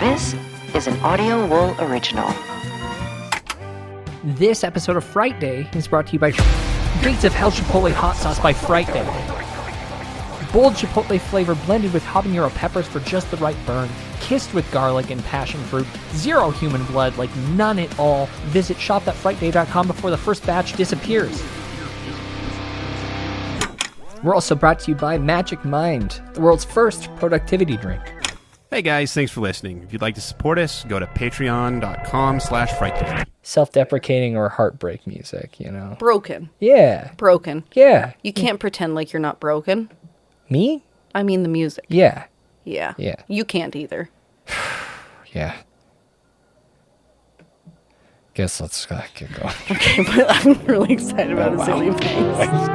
This is an Audio Wool original. This episode of Frightday is brought to you by Gates of Hell Chipotle Hot Sauce by Frightday. Bold chipotle flavor blended with habanero peppers for just the right burn. Kissed with garlic and passion fruit. Zero human blood, like none at all. Visit shop.frightday.com before the first batch disappears. We're also brought to you by Magic Mind, the world's first productivity drink. Hey guys, thanks for listening. If you'd like to support us, go to patreon.com/frightday. Self-deprecating or heartbreak music, you know? Broken. Yeah. Broken. Yeah. You can't pretend like you're not broken. Me? I mean the music. Yeah. Yeah. Yeah. You can't either. Yeah. Guess let's get going. Okay, but I'm really excited about this alien things.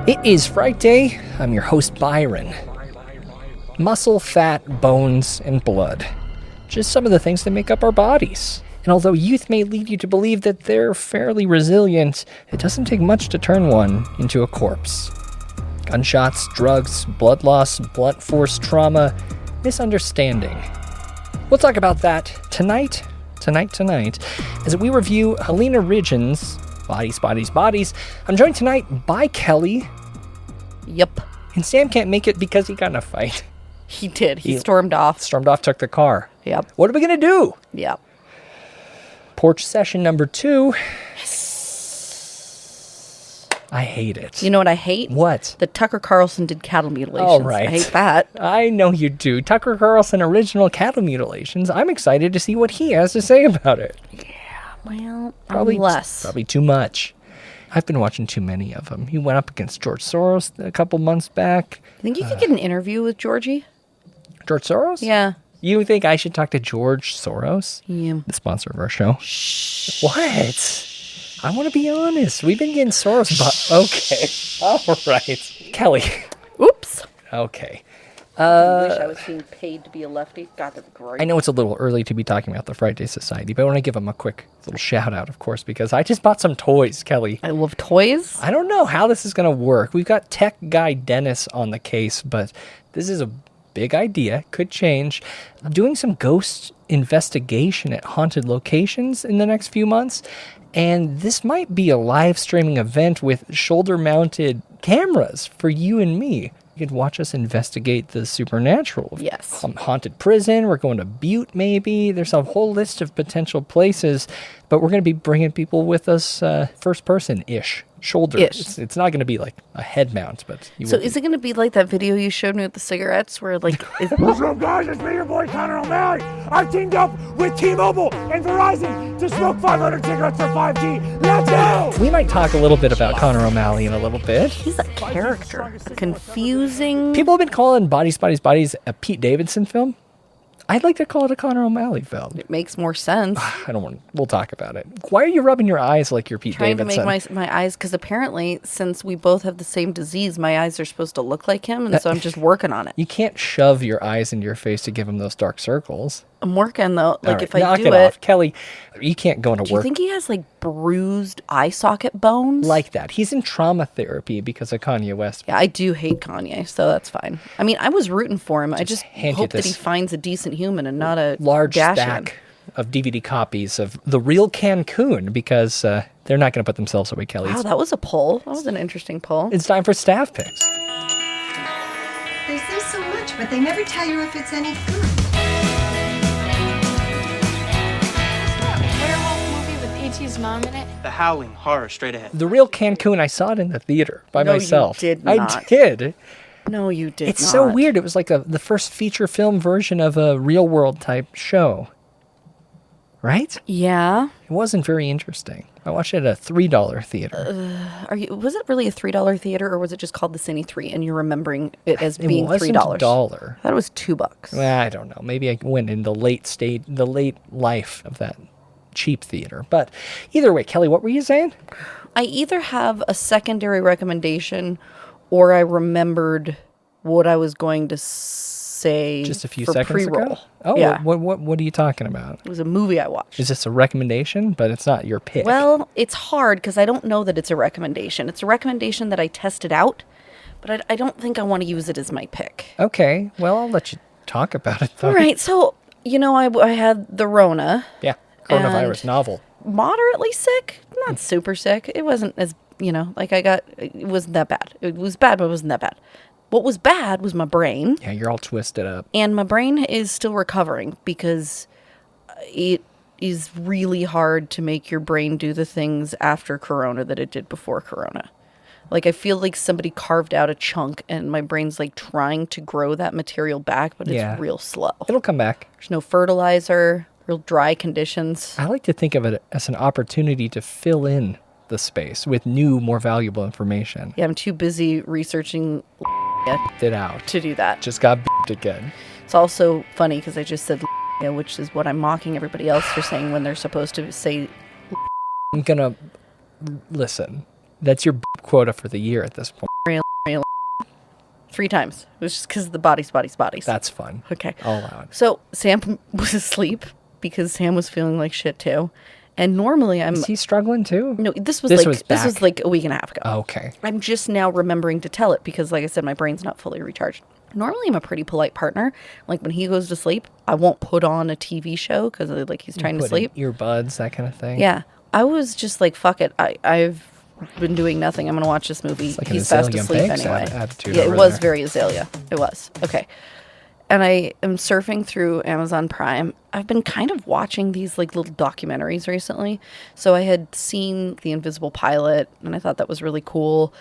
It is Frightday. I'm your host, Byron. Muscle, fat, bones, and blood. Just some of the things that make up our bodies. And although youth may lead you to believe that they're fairly resilient, it doesn't take much to turn one into a corpse. Gunshots, drugs, blood loss, blunt force trauma, misunderstanding. We'll talk about that tonight, as we review Halina Reign's Bodies. I'm joined tonight by Kelly. Yep. And Sam can't make it because he got in a fight. He did. He stormed off. Took the car. Yep. What are we going to do? Yep. Porch session number 2. I hate it. You know what I hate? What? That Tucker Carlson did cattle mutilations. All right. I hate that. I know you do. Tucker Carlson original cattle mutilations. I'm excited to see what he has to say about it. Well, Probably less. Probably too much. I've been watching too many of them. He went up against George Soros a couple months back. I think you could get an interview with Georgie. George Soros? Yeah. You think I should talk to George Soros? Yeah. The sponsor of our show. Shh. What? I want to be honest. We've been getting Soros Okay. All right. Kelly. Oops. Okay. I wish I was being paid to be a lefty. God, that'd be great. I know it's a little early to be talking about the Frightday Society, but I want to give them a quick little shout out, of course, because I just bought some toys, Kelly. I love toys. I don't know how this is going to work. We've got tech guy Dennis on the case, but this is a big idea. Could change. I'm doing some ghost investigation at haunted locations in the next few months, and this might be a live streaming event with shoulder-mounted cameras for you and me. You could watch us investigate the supernatural. Yes. Haunted prison. We're going to Butte, maybe. There's a whole list of potential places, but we're going to be bringing people with us first person-ish. Shoulders. It's not going to be like a head mount, but So is it going to be like that video you showed me with the cigarettes where like... What's up, guys? It's me, your boy, Connor O'Malley. I've teamed up with T-Mobile and Verizon to smoke 500 cigarettes for 5G. Let's go! We might talk a little bit about Connor O'Malley in a little bit. He's a character. A confusing... People have been calling Bodies a Pete Davidson film. I'd like to call it a Connor O'Malley film. It makes more sense. I don't want to. We'll talk about it. Why are you rubbing your eyes like you're Pete Trying Davidson? to make my eyes, because apparently, since we both have the same disease, my eyes are supposed to look like him, and so I'm just working on it. You can't shove your eyes into your face to give him those dark circles. I'm working, though. Like, right, if I knock do it off. Kelly, you can't go into do work you think he has, like, bruised eye socket bones? like that. He's in trauma therapy because of Kanye West. Yeah, I do hate Kanye, so that's fine. I mean, I was rooting for him. I just hand you hope that he this finds a decent human and not a large dash-in. stack of DVD copies of The Real Cancun because they're not going to put themselves away, Kelly. Wow, that was a poll. That was an interesting poll. It's time for staff picks. They say so much, but they never tell you if it's any good. Werewolf movie with E.T.'s mom in it. The Howling, horror, straight ahead. The Real Cancun, I saw it in the theater by No, you myself. did I not. did. No, you did It's not. so weird. It was like the first feature film version of a real world type show. right? Yeah. It wasn't very interesting. I watched it at a $3 theater. Was it really a $3 theater, or was it just called the Cine 3 and you're remembering it as It being wasn't $3? $1. I thought it was $2. Well, I don't know. Maybe I went in the late life of that cheap theater. But either way, Kelly, what were you saying? I either have a secondary recommendation or I remembered what I was going to say Just a few for seconds pre-roll. ago? Oh, yeah. what are you talking about? It was a movie I watched. Is this a recommendation? But it's not your pick. Well, it's hard because I don't know that it's a recommendation. It's a recommendation that I tested out, but I don't think I want to use it as my pick. Okay. Well, I'll let you talk about it, though. All right. So, I had the Rona. Yeah. Coronavirus And- novel. Moderately sick, not super sick. It wasn't as, it wasn't that bad. It was bad, but it wasn't that bad. What was bad was my brain. Yeah, you're all twisted up. And my brain is still recovering because it is really hard to make your brain do the things after Corona that it did before Corona. Like, I feel like somebody carved out a chunk and my brain's like trying to grow that material back, but it's real slow. It'll come back. There's no fertilizer, real dry conditions. I like to think of it as an opportunity to fill in the space with new, more valuable information. Yeah, I'm too busy researching It out. to do that. Just got beeped again. It's also funny because I just said which is what I'm mocking everybody else for saying when they're supposed to say. I'm gonna listen. That's your quota for the year at this point. 3 times. It was just because of the bodies. That's fun. Okay. I'll allow it. So Sam was asleep because Sam was feeling like shit too. And normally Is he struggling too? No, this was back. like a week and a half ago. Oh, okay. I'm just now remembering to tell it because, like I said, my brain's not fully recharged. Normally, I'm a pretty polite partner. Like, when he goes to sleep, I won't put on a TV show because, like, he's trying to Put sleep. in earbuds, that kind of thing. Yeah. I was just like, fuck it. I've been doing nothing. I'm going to watch this movie. It's like an He's fast Azalea asleep Banks anyway. attitude Yeah, it over was there. very Azalea. It was. Okay. And I am surfing through Amazon Prime. I've been kind of watching these like little documentaries recently. So I had seen The Invisible Pilot and I thought that was really cool.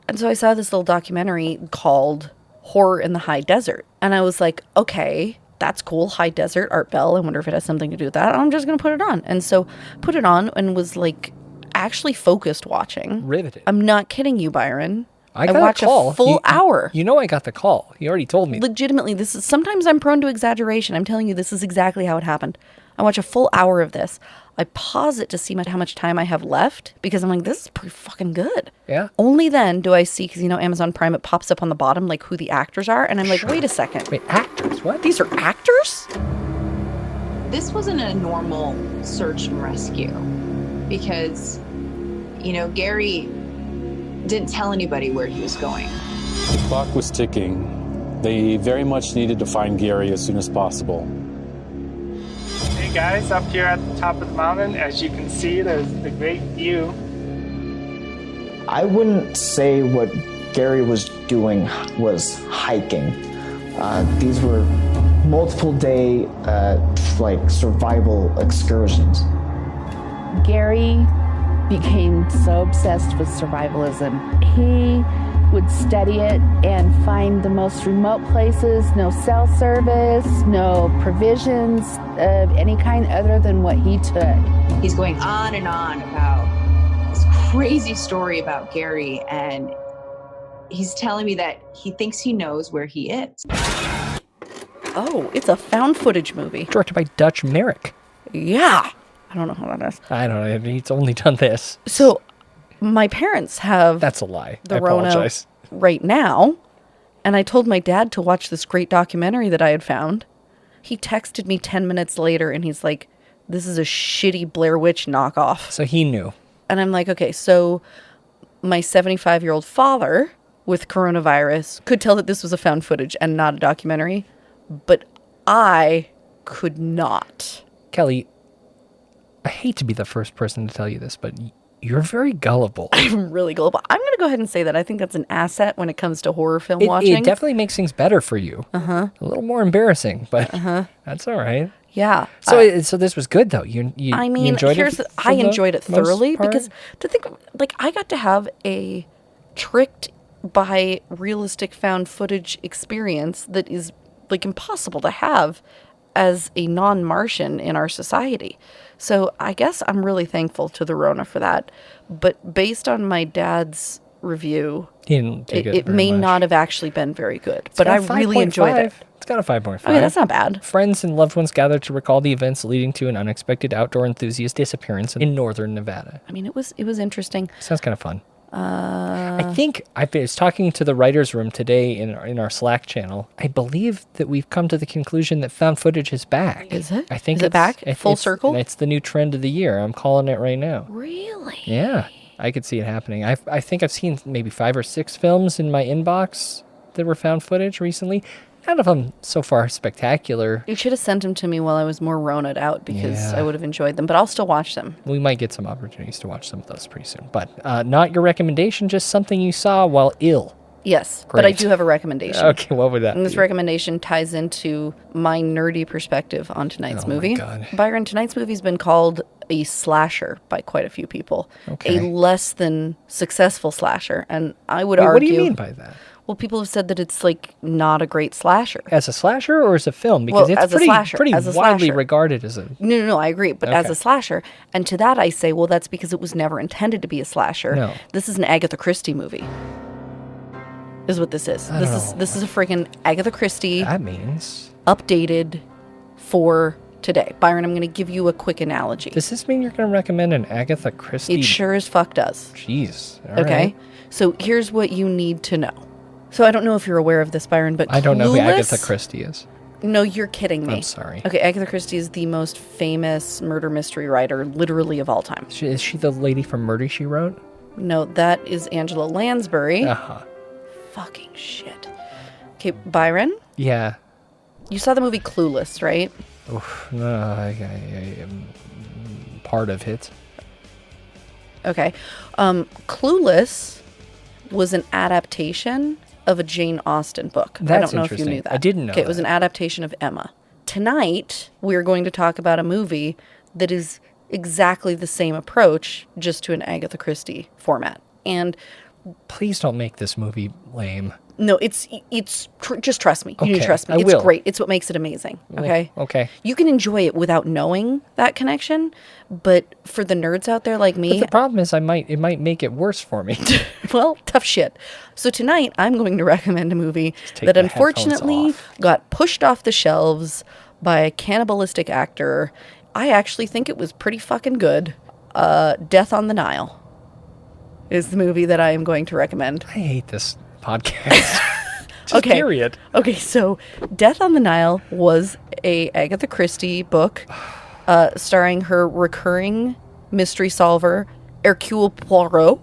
And so I saw this little documentary called Horror in the High Desert. And I was like, okay, that's cool. High Desert, Art Bell. I wonder if it has something to do with that. I'm just going to put it on. And so put it on and was like actually focused watching. Riveted. I'm not kidding you, Byron. I got watch a call. a full hour. You know I got the call. You already told me. Legitimately, this is sometimes I'm prone to exaggeration. I'm telling you, this is exactly how it happened. I watch a full hour of this. I pause it to see how much time I have left because I'm like, this is pretty fucking good. Yeah. Only then do I see, because Amazon Prime, it pops up on the bottom like who the actors are, and I'm like, wait a second. Wait, actors? What? These are actors? This wasn't a normal search and rescue because, Gary didn't tell anybody where he was going. The clock was ticking. They very much needed to find Gary as soon as possible. Hey guys, up here at the top of the mountain, as you can see, there's a great view. I wouldn't say what Gary was doing was hiking. These were multiple day, survival excursions. Gary became so obsessed with survivalism. He would study it and find the most remote places, no cell service, no provisions of any kind other than what he took. He's going on and on about this crazy story about Gary, and he's telling me that he thinks he knows where he is. Oh, it's a found footage movie. Directed by Dutch Merrick. Yeah. I don't know how that is. I don't know. He's only done this. So, my parents have... That's a lie. The I Rona apologize. right now, and I told my dad to watch this great documentary that I had found. He texted me 10 minutes later, and he's like, this is a shitty Blair Witch knockoff. So he knew. And I'm like, okay, so my 75-year-old father with coronavirus could tell that this was a found footage and not a documentary, but I could not. Kelly, I hate to be the first person to tell you this, but you're very gullible. I'm really gullible. I'm going to go ahead and say that I think that's an asset when it comes to horror film watching. It definitely makes things better for you. Uh-huh. A little more embarrassing, but that's all right. Yeah. So this was good, though. You enjoyed it? I enjoyed it thoroughly because to think, like, I got to have a tricked by realistic found footage experience that is, like, impossible to have as a non-Martian in our society. So I guess I'm really thankful to the Rona for that. But based on my dad's review, it may not have actually been very good. But I really enjoyed it. It's got a 5.5. Okay, that's not bad. Friends and loved ones gathered to recall the events leading to an unexpected outdoor enthusiast disappearance in northern Nevada. I mean, it was interesting. Sounds kind of fun. I think I was talking to the writer's room today in our Slack channel. I believe that we've come to the conclusion that found footage is back. Is it? I think is it back? Full circle? It's the new trend of the year. I'm calling it right now. Really? Yeah, I could see it happening. I think I've seen maybe 5 or 6 films in my inbox that were found footage recently. None of them so far spectacular. You should have sent them to me while I was more Rona'd out because I would have enjoyed them, but I'll still watch them. We might get some opportunities to watch some of those pretty soon. But not your recommendation, just something you saw while ill. Yes, Great. but I do have a recommendation. Okay, what would that be? And this recommendation ties into my nerdy perspective on tonight's movie. God. Byron, tonight's movie's been called a slasher by quite a few people. Okay. A less than successful slasher. And I would argue... What do you mean by that? Well, people have said that it's like not a great slasher. As a slasher or as a film? Because it's pretty widely regarded as a... No, I agree. But as a slasher. And to that I say, well, that's because it was never intended to be a slasher. No. This is an Agatha Christie movie. Is what this is. This is a freaking Agatha Christie. That means... updated for today. Byron, I'm going to give you a quick analogy. Does this mean you're going to recommend an Agatha Christie? It sure as fuck does. Jeez. Okay. Right. So here's what you need to know. So I don't know if you're aware of this, Byron, but I don't know who Agatha Christie is. No, you're kidding me. I'm sorry. Okay, Agatha Christie is the most famous murder mystery writer, literally of all time. Is she the lady from Murder, She Wrote? No, that is Angela Lansbury. Uh-huh. Fucking shit. Okay, Byron? Yeah. You saw the movie Clueless, right? Oof, no, I am part of it. Okay. Clueless was an adaptation of a Jane Austen book. That's I don't know if you interesting. knew that. I didn't know Okay, it was an adaptation of Emma. Tonight, we're going to talk about a movie that is exactly the same approach, just to an Agatha Christie format. And please don't make this movie lame. No, just trust me. You need to trust me. It's great. It's what makes it amazing. Okay? Okay. You can enjoy it without knowing that connection, but for the nerds out there like me... But the problem is it might make it worse for me. Well, tough shit. So tonight, I'm going to recommend a movie that unfortunately got pushed off the shelves by a cannibalistic actor. I actually think it was pretty fucking good. Death on the Nile is the movie that I am going to recommend. I hate this podcast. Just period. Okay, so Death on the Nile was a Agatha Christie book starring her recurring mystery solver, Hercule Poirot,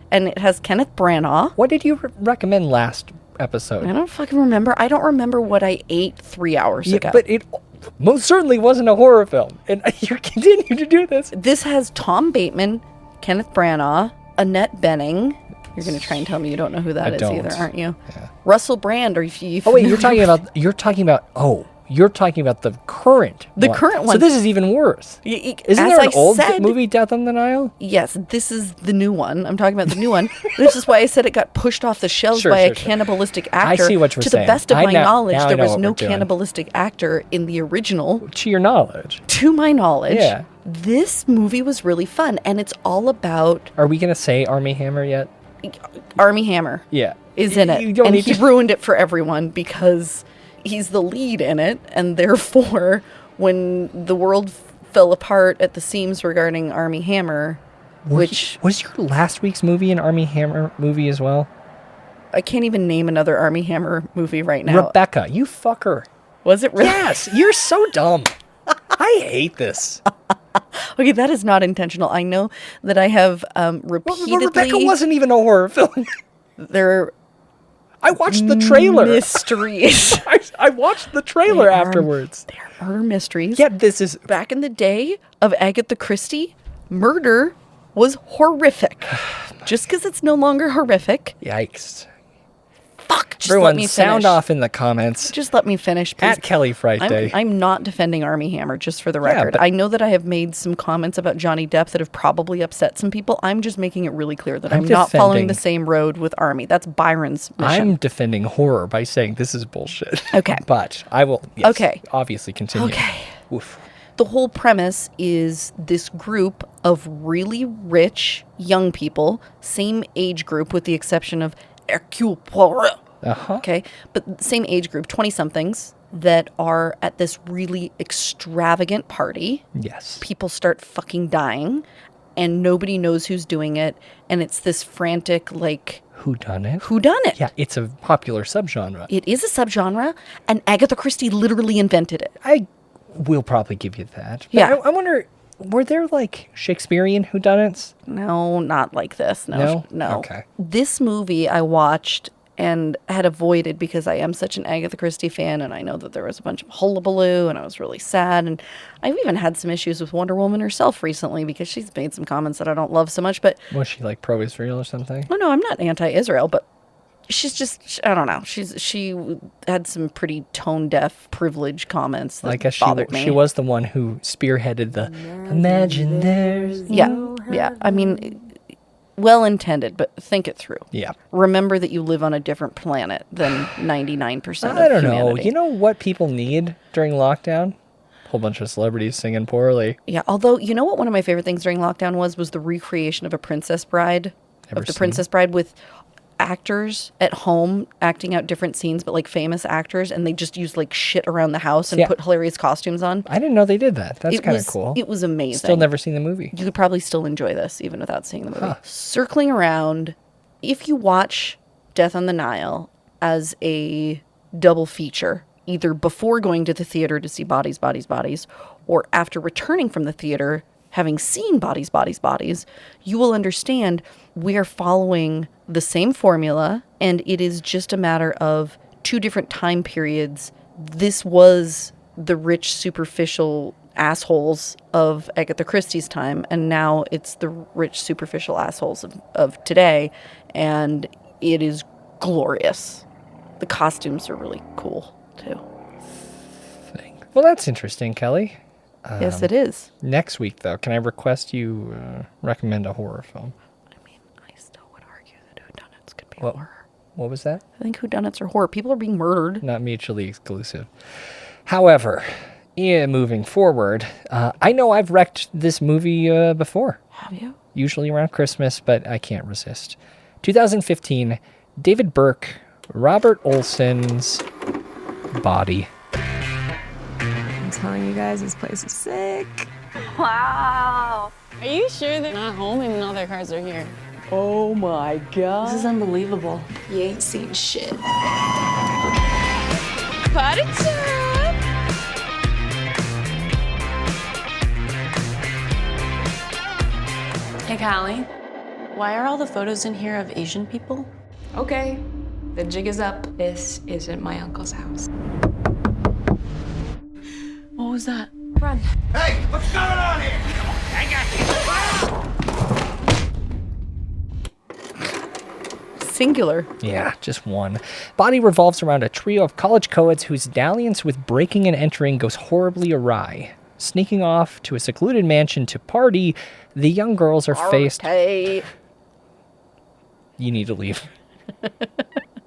and it has Kenneth Branagh. What did you recommend last episode? I don't fucking remember. I don't remember what I ate 3 hours ago. But it most certainly wasn't a horror film, and you continue to do this. This has Tom Bateman, Kenneth Branagh, Annette Bening. You're going to try and tell me you don't know who that is either, aren't you? Yeah. Russell Brand. Or if you? Oh wait, you're talking about the current. The current one. So this is even worse. Isn't there an old movie, Death on the Nile? Yes, this is the new one. I'm talking about the new one. This is why I said it got pushed off the shelves by a cannibalistic actor. I see what you're saying. To the best of my knowledge, there was no cannibalistic actor in the original. To your knowledge. To my knowledge. Yeah. This movie was really fun, and it's all about... Are we going to say Armie Hammer yet? Armie Hammer. Yeah. Is in it. And he ruined it for everyone because he's the lead in it, and therefore, when the world fell apart at the seams regarding Armie Hammer, was your last week's movie an Armie Hammer movie as well? I can't even name another Armie Hammer movie right now. Rebecca, you fucker. Was it really? Yes, you're so dumb. I hate this. Okay, that is not intentional. I know that I have repeatedly... Well, Rebecca wasn't even a horror film. I watched the trailer. Mysteries. I watched the trailer afterwards. They are murder mysteries. Yeah, this is... Back in the day of Agatha Christie, murder was horrific. Just because it's no longer horrific... Yikes. Fuck! Just Everyone, let me sound finish. off in the comments. Just let me finish, please. At Kelly Frightday. I'm not defending Armie Hammer, just for the record. but- I know that I have made some comments about Johnny Depp that have probably upset some people. I'm just making it really clear that I'm not following the same road with Armie. That's Byron's mission. I'm defending horror by saying this is bullshit. Okay. But I will, obviously continue. Okay. Oof. The whole premise is this group of really rich young people, same age group with the exception of Hercule Poirot. Okay, but same age group, 20-somethings, that are at this really extravagant party. Yes. People start fucking dying, and nobody knows who's doing it, and it's this frantic, like... Whodunit? Whodunit. Yeah, it's a popular subgenre. It is a subgenre, and Agatha Christie literally invented it. I will probably give you that. But Yeah. I wonder, were there, like, Shakespearean whodunits? No, not like this. No? No. Okay. This movie I watched and had avoided because I am such an Agatha Christie fan, and I know that there was a bunch of hullabaloo, and I was really sad. And I've even had some issues with Wonder Woman herself recently because she's made some comments that I don't love so much. But Was she, like, pro-Israel or something? oh no, I'm not anti-Israel, but she's just, I don't know. She had some pretty tone-deaf privilege comments that I guess bothered me. she was the one who spearheaded the imagine there's Yeah. I mean, well intended, but think it through. Yeah. Remember that you live on a different planet than 99% of I don't know. humanity. You know what people need during lockdown? A whole bunch of celebrities singing poorly. Yeah, although, you know what one of my favorite things during lockdown was the recreation of Princess Bride, Princess Bride with actors at home acting out different scenes, but like famous actors, and they just used like shit around the house and Yeah. put hilarious costumes on. I didn't know they did that. That's kind of cool. It was amazing. Still never seen the movie. You could probably still enjoy this even without seeing the movie. Circling around, if you watch Death on the Nile as a double feature, either before going to the theater to see Bodies, Bodies, Bodies, or after returning from the theater, having seen Bodies, Bodies, Bodies, you will understand we are following the same formula, and it is just a matter of two different time periods. This was the rich, superficial assholes of Agatha Christie's time, and now it's the rich, superficial assholes of today, and it is glorious. The costumes are really cool, too. Well, that's interesting, Kelly. Yes, it is. Next week, though, can I request you recommend a horror film? I mean, I still would argue that whodunits could be horror. What was that? I think whodunits are horror. People are being murdered. Not mutually exclusive. However, moving forward, I know I've wrecked this movie before. Have you? Usually around Christmas, but I can't resist. 2015, David Burke, Robert Olson's Body. I'm telling you guys, this place is sick. Wow. Are you sure they're not home even though their cars are here? Oh my god. This is unbelievable. You ain't seen shit. Party time! Hey, Callie. Why are all the photos in here of Asian people? Okay, the jig is up. This isn't my uncle's house. What was that? Run. Hey, what's going on here? I got this. Singular. Yeah, just one. Body revolves around a trio of college co-eds whose dalliance with breaking and entering goes horribly awry. Sneaking off to a secluded mansion to party, the young girls are faced... You need to leave.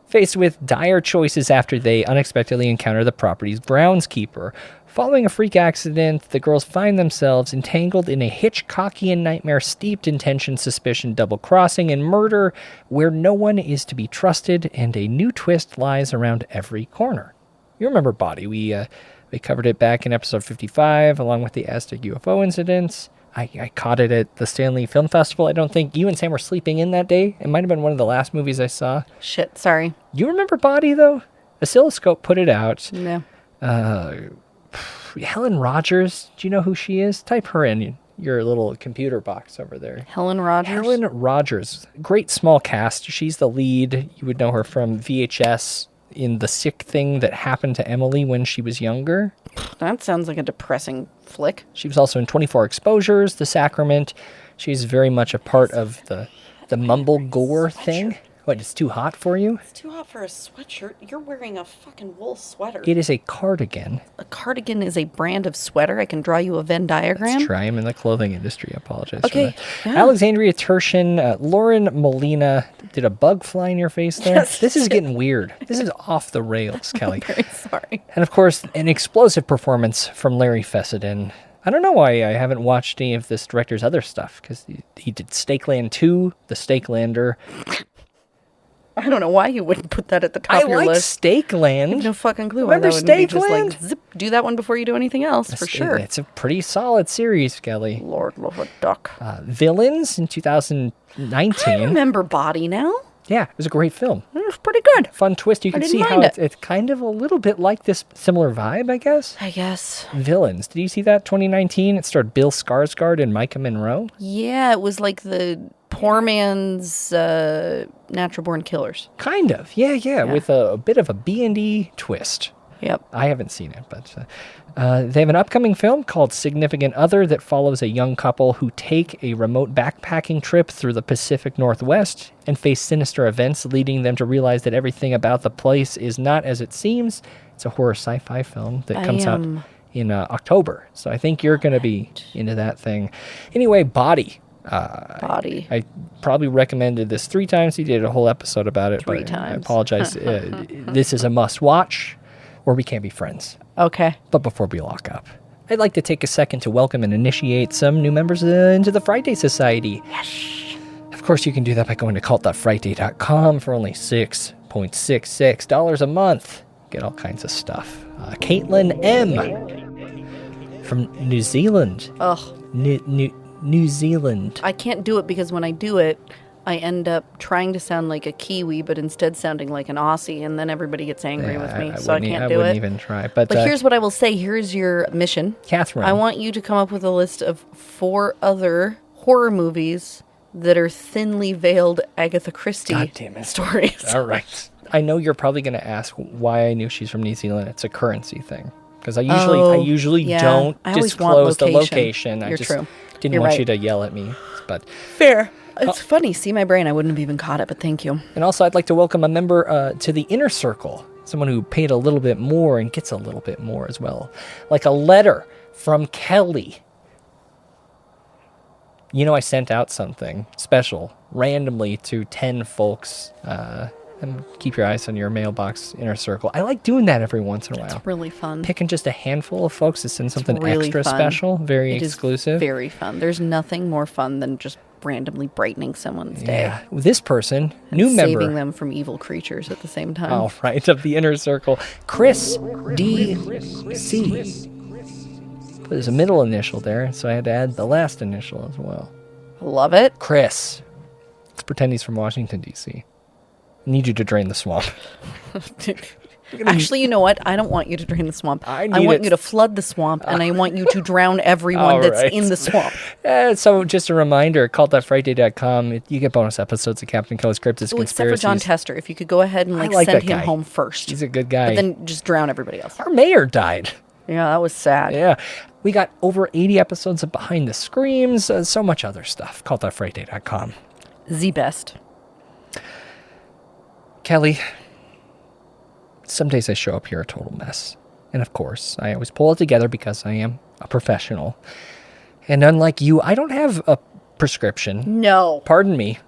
Faced with dire choices after they unexpectedly encounter the property's groundskeeper. Following a freak accident, the girls find themselves entangled in a Hitchcockian nightmare steeped in tension, suspicion, double-crossing, and murder where no one is to be trusted, and a new twist lies around every corner. You remember Body. We covered it back in episode 55, along with the Aztec UFO incidents. I caught it at the Stanley Film Festival. I don't think you and Sam were sleeping in that day. It might have been one of the last movies I saw. Shit, sorry. You remember Body, though? Oscilloscope put it out. No. Helen Rogers, do you know who she is? Type her in your little computer box over there. Helen Rogers? Helen Rogers. Great small cast. She's the lead. You would know her from VHS in The Sick Thing That Happened to Emily when she was younger. That sounds like a depressing flick. She was also in 24 Exposures, The Sacrament. She's very much a part of the mumble gore thing. What, it's too hot for you? It's too hot for a sweatshirt. You're wearing a fucking wool sweater. It is a cardigan. A cardigan is a brand of sweater. I can draw you a Venn diagram. Let's try. I'm in the clothing industry. I apologize for Okay. that. Yeah. Alexandria Tertian, Lauren Molina. Did a bug fly in your face there? Yes, This is getting weird. This is off the rails, Kelly. I'm very sorry. And of course, an explosive performance from Larry Fessenden. I don't know why I haven't watched any of this director's other stuff, because he did Stakeland 2, The Stakelander. I don't know why you wouldn't put that at the top of your list. Stakeland. I have no fucking clue why Remember that wouldn't be just Stakeland? like, zip, do that one before you do anything else, for sure. It's a pretty solid series, Kelly. Lord love a duck. Villains in 2019. I remember Body now. Yeah, it was a great film. It was pretty good. Fun twist. You can didn't see how mind it. it's kind of a little bit like this similar vibe, I guess. I guess. Villains. Did you see that 2019? It starred Bill Skarsgård and Micah Monroe. Yeah, it was like the poor man's Natural Born Killers. Kind of. Yeah. With a bit of a B&E twist. Yep. I haven't seen it, but they have an upcoming film called Significant Other that follows a young couple who take a remote backpacking trip through the Pacific Northwest and face sinister events, leading them to realize that everything about the place is not as it seems. It's a horror sci-fi film that comes out in October, so I think you're going to be into that thing. Anyway, Body. Body. I probably recommended this 3 times. You did a whole episode about it. Three but times. I apologize. This is a must-watch, or we can't be friends. Okay. But before we lock up, I'd like to take a second to welcome and initiate some new members into the Frightday Society. Yes. Of course, you can do that by going to cult.frightday.com for only $6.66 a month. Get all kinds of stuff. Caitlin M. from New Zealand. Ugh. New Zealand. I can't do it because when I do it, I end up trying to sound like a Kiwi, but instead sounding like an Aussie, and then everybody gets angry with me, so I can't do it. I wouldn't even try. But here's what I will say. Here's your mission. Catherine. I want you to come up with a list of 4 other horror movies that are thinly veiled Agatha Christie stories. All right. I know you're probably going to ask why I knew she's from New Zealand. It's a currency thing. Because I usually don't disclose the location. You're true. Didn't want you to yell at me. But fair. It's funny. See my brain. I wouldn't have even caught it, but thank you. And also, I'd like to welcome a member to the Inner Circle. Someone who paid a little bit more and gets a little bit more as well. Like a letter from Kelly. You know, I sent out something special randomly to 10 folks. And keep your eyes on your mailbox, Inner Circle. I like doing that every once in a while. It's really fun. Picking just a handful of folks to send something really extra fun. special, very exclusive. Very fun. There's nothing more fun than just randomly brightening someone's day. Yeah. This person, new and member. Saving them from evil creatures at the same time. All right, of the Inner Circle. Chris D.C. There's a middle initial there, so I had to add the last initial as well. Love it. Chris. Let's pretend he's from Washington, D.C. I need you to drain the swamp. Actually, you know what? I don't want you to drain the swamp. I need want it. you to flood the swamp, and I want you to drown everyone that's in the swamp. So just a reminder, cult.frightday.com. You get bonus episodes of Captain Cole's Cryptids, Except Conspiracies. for John Tester. If you could go ahead and like send that him guy. home first. He's a good guy. But then just drown everybody else. Our mayor died. Yeah, that was sad. Yeah. We got over 80 episodes of Behind the Screams, so much other stuff. Cult.frightday.com. The best. Kelly, some days I show up here a total mess. And of course, I always pull it together because I am a professional. And unlike you, I don't have a prescription. No. Pardon me.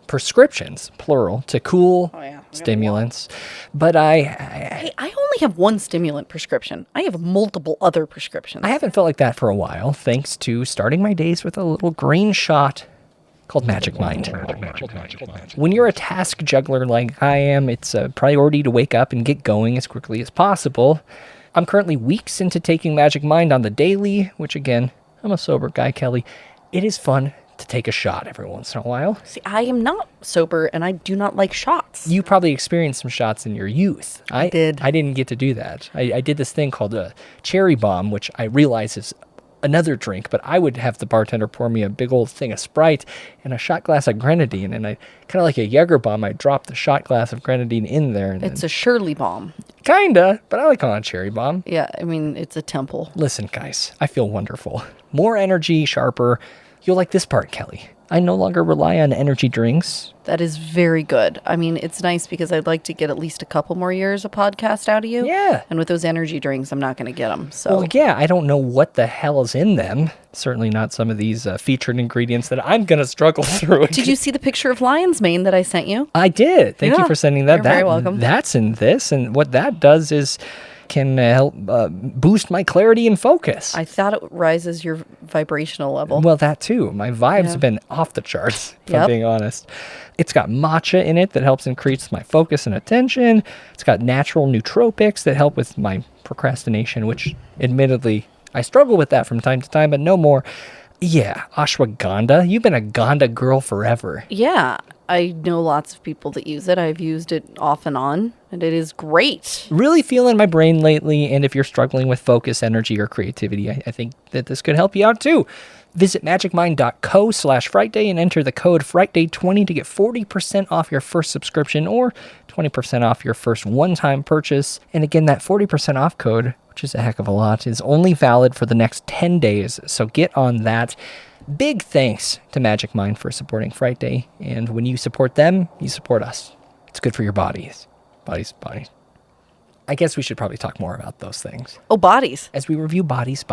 Prescriptions, plural, to cool stimulants. But Hey, I only have one stimulant prescription. I have multiple other prescriptions. I haven't felt like that for a while, thanks to starting my days with a little green shot called Magic Mind. When you're a task juggler like I am, it's a priority to wake up and get going as quickly as possible. I'm currently weeks into taking Magic Mind on the daily, which again, I'm a sober guy, Kelly. It is fun to take a shot every once in a while. See, I am not sober, and I do not like shots. You probably experienced some shots in your youth. I did. I didn't get to do that. I did this thing called a cherry bomb, which I realize is another drink, but I would have the bartender pour me a big old thing of Sprite and a shot glass of grenadine, and I kind of like a Jaeger bomb. I drop the shot glass of grenadine in there. And it's a Shirley bomb. Kinda, but I like calling it cherry bomb. Yeah, I mean, it's a temple. Listen, guys, I feel wonderful. More energy, sharper. You'll like this part, Kelly. I no longer rely on energy drinks. That is very good. I mean, it's nice because I'd like to get at least a couple more years of podcast out of you. Yeah. And with those energy drinks, I'm not going to get them. So. Well, yeah, I don't know what the hell is in them. Certainly not some of these featured ingredients that I'm going to struggle through. Did you see the picture of lion's mane that I sent you? I did. Thank you for sending that. You're very welcome. That's in this. And what that does is can help boost my clarity and focus. I thought it rises your vibrational level. Well, that too. My vibes have been off the charts, if I'm being honest. It's got matcha in it that helps increase my focus and attention. It's got natural nootropics that help with my procrastination, which admittedly, I struggle with that from time to time, but no more. Yeah, ashwagandha. You've been a Gandha girl forever. Yeah, I know lots of people that use it. I've used it off and on, and it is great. Really feeling my brain lately, and if you're struggling with focus, energy, or creativity, I think that this could help you out too. Visit magicmind.co/Frightday and enter the code Frightday20 to get 40% off your first subscription or 20% off your first one-time purchase. And again, that 40% off code, which is a heck of a lot, is only valid for the next 10 days. So get on that. Big thanks to Magic Mind for supporting Frightday. And when you support them, you support us. It's good for your bodies. Bodies. I guess we should probably talk more about those things. Oh, bodies. As we review bodies.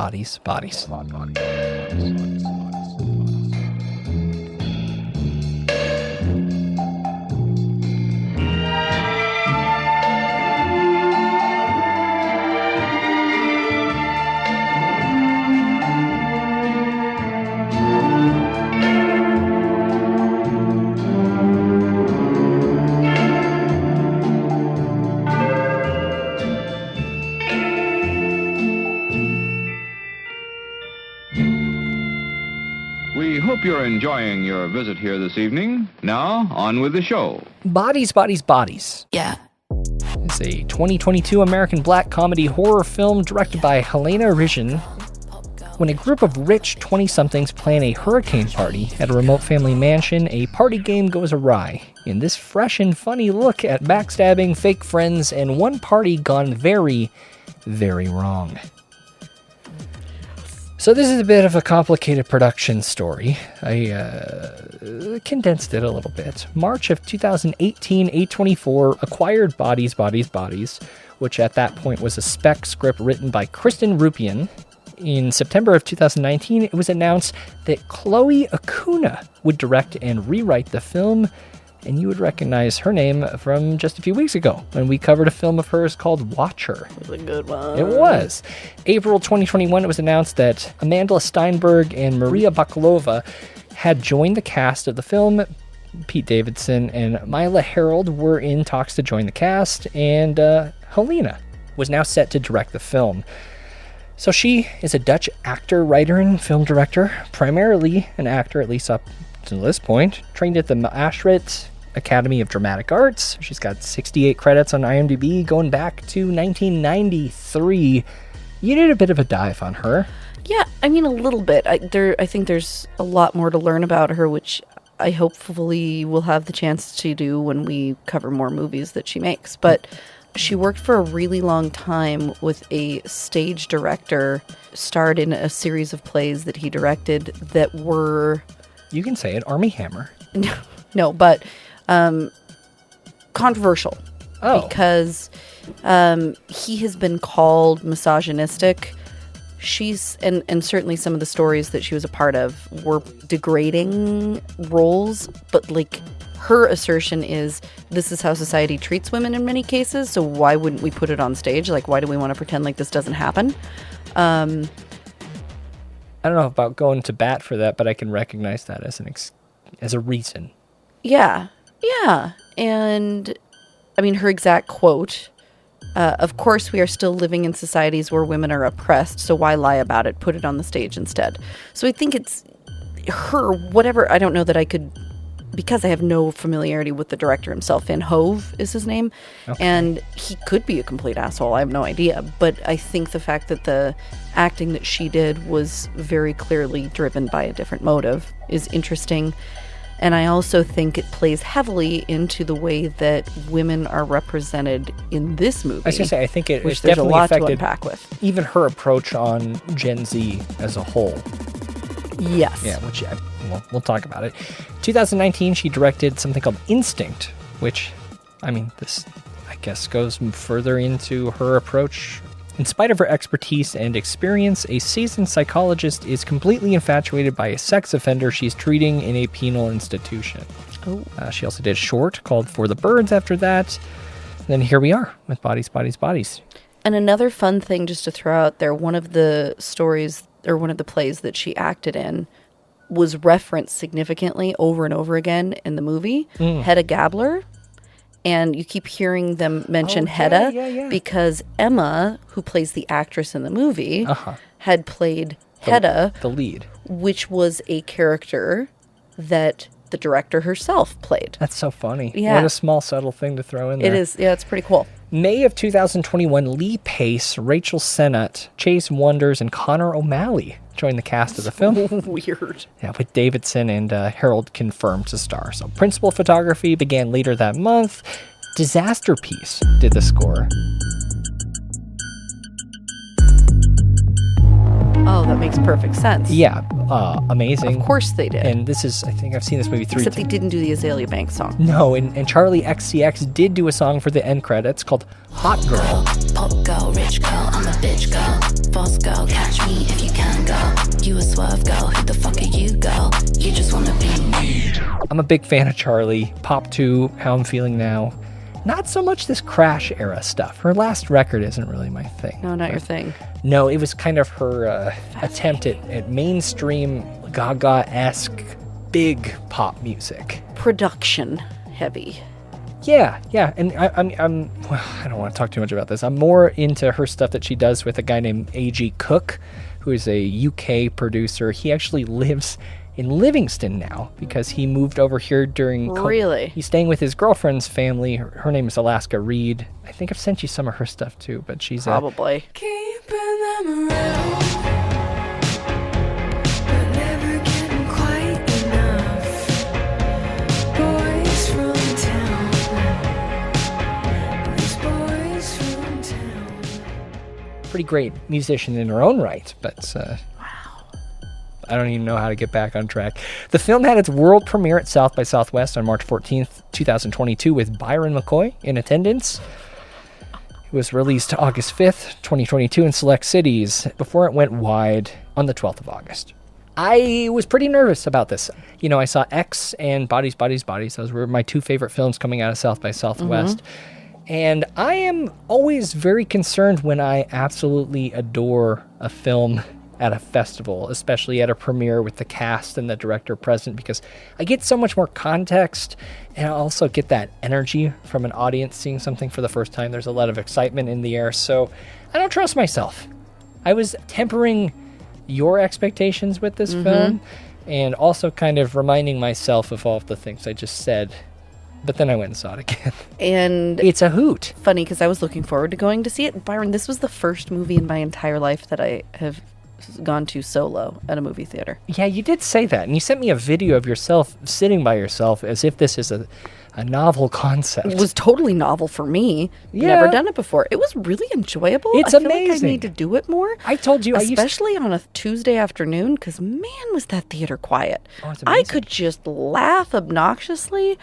We hope you're enjoying your visit here this evening. Now, on with the show. Bodies. Yeah. It's a 2022 American black comedy horror film directed by Halina Reijn. When a group of rich 20-somethings plan a hurricane party at a remote family mansion, a party game goes awry. In this fresh and funny look at backstabbing, fake friends, and one party gone very, very wrong. So this is a bit of a complicated production story. I condensed it a little bit. March of 2018, A24 acquired Bodies, which at that point was a spec script written by Kristen Rupian. In September of 2019, it was announced that Chloe Acuna would direct and rewrite the film, and you would recognize her name from just a few weeks ago when we covered a film of hers called Watcher. It was a good one. It was. April 2021, it was announced that Amanda Steinberg and Maria Bakalova had joined the cast of the film. Pete Davidson and Mila Harold were in talks to join the cast, and Halina was now set to direct the film. So she is a Dutch actor, writer, and film director, primarily an actor, at least up to this point, trained at the Maastricht Academy of Dramatic Arts. She's got 68 credits on IMDb going back to 1993. You did a bit of a dive on her. Yeah, I mean, a little bit. I think there's a lot more to learn about her, which I hopefully will have the chance to do when we cover more movies that she makes. But she worked for a really long time with a stage director, starred in a series of plays that he directed that were... You can say it, Armie Hammer. No, but controversial. Oh. Because he has been called misogynistic. And certainly some of the stories that she was a part of were degrading roles, but like her assertion is this is how society treats women in many cases, so why wouldn't we put it on stage? Like, why do we want to pretend like this doesn't happen? I don't know about going to bat for that, but I can recognize that as a reason. Yeah. And I mean, her exact quote, of course we are still living in societies where women are oppressed, so why lie about it? Put it on the stage instead. So I think it's her, whatever, I don't know that I could, because I have no familiarity with the director himself. Van Hove is his name. Okay. And he could be a complete asshole. I have no idea. But I think the fact that the acting that she did was very clearly driven by a different motive is interesting. And I also think it plays heavily into the way that women are represented in this movie. I was going to say, I think it's there's definitely a lot affected to unpack with. Even her approach on Gen Z as a whole. Yes. Yeah, which we'll talk about it. 2019, she directed something called Instinct, which, I mean, this, I guess, goes further into her approach. In spite of her expertise and experience, a seasoned psychologist is completely infatuated by a sex offender she's treating in a penal institution. Oh. She also did a short called For the Birds after that. And then here we are with Bodies, Bodies, Bodies. And another fun thing just to throw out there, one of the stories or one of the plays that she acted in was referenced significantly over and over again in the movie, Hedda Gabler. And you keep hearing them mention Hedda because Emma, who plays the actress in the movie, had played Hedda, the lead, which was a character that the director herself played. That's so funny. Yeah. What a small, subtle thing to throw in there. It is. Yeah, it's pretty cool. May of 2021, Lee Pace, Rachel Sennett, Chase Wonders, and Connor O'Malley joined the cast of the film. Weird. Yeah, with Davidson and Harold confirmed to star. So principal photography began later that month. Disaster Piece did the score. Oh, that makes perfect sense. Yeah, amazing. Of course they did. And this is, I think I've seen this movie 3 times. Except they didn't do the Azalea Banks song. No, and Charlie XCX did do a song for the end credits called Hot Girl. Pop girl, rich girl, I'm a bitch girl. False girl, catch me if you can, girl. You a swerve girl, who the fuck are you, girl? You just wanna be me. I'm a big fan of Charlie. Pop 2, How I'm Feeling Now. Not so much this Crash era stuff. Her last record isn't really my thing. No, not your thing. No, it was kind of her attempt at mainstream Gaga-esque big pop music. Production heavy. Yeah, and I'm well, I don't want to talk too much about this. I'm more into her stuff that she does with a guy named A.G. Cook, who is a UK producer. He actually lives in Livingston now because he moved over here during Really? He's staying with his girlfriend's family. Her name is Alaska Reed. I think I've sent you some of her stuff too, but she's probably. Keeping them around, but never getting quite enough. Boys from town, these boys from town. pretty great musician in her own right, but I don't even know how to get back on track. The film had its world premiere at South by Southwest on March 14th, 2022, with Byron McKoy in attendance. It was released August 5th, 2022 in select cities before it went wide on the 12th of August. I was pretty nervous about this. You know, I saw X and Bodies, Bodies, Bodies. Those were my two favorite films coming out of South by Southwest. And I am always very concerned when I absolutely adore a film at a festival, especially at a premiere with the cast and the director present, because I get so much more context and I also get that energy from an audience seeing something for the first time. There's a lot of excitement in the air, so I don't trust myself. I was tempering your expectations with this film and also kind of reminding myself of all of the things I just said, but then I went and saw it again. And it's a hoot. Funny, because I was looking forward to going to see it. Byron, this was the first movie in my entire life that I have gone to solo at a movie theater. Yeah, you did say that, and you sent me a video of yourself sitting by yourself as if this is a novel concept. It was totally novel for me. Never done it before. It was really enjoyable. It's I feel amazing. like I need to do it more. I told you, especially on a Tuesday afternoon, because man, was that theater quiet. Oh, it's I amazing. could just laugh obnoxiously.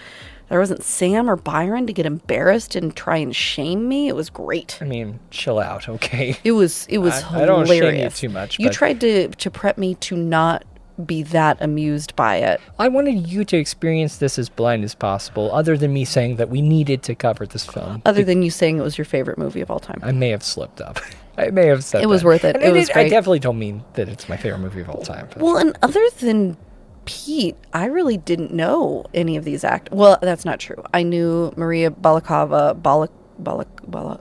There wasn't Sam or Byron to get embarrassed and try and shame me. It was great. I mean, chill out, okay? It was hilarious. I don't shame you too much. You but tried to prep me to not be that amused by it. I wanted you to experience this as blind as possible, other than me saying that we needed to cover this film. Other than you saying it was your favorite movie of all time. I may have slipped up. I may have said it was that. worth it. And it was great. I definitely don't mean that it's my favorite movie of all time. But. Well, and other than Pete, I really didn't know any of these actors. Well, that's not true. I knew Maria Balakova, Bakalova.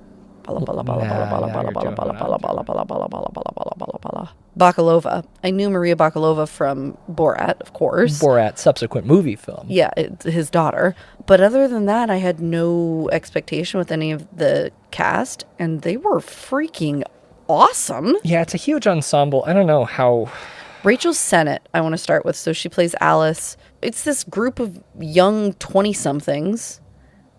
I knew Maria Bakalova from Borat, of course. Borat, subsequent movie film. Yeah, it's his daughter. But other than that, I had no expectation with any of the cast, and they were freaking awesome. Yeah, it's a huge ensemble. I don't know how... Rachel Sennett, I want to start with. So she plays Alice. It's this group of young 20-somethings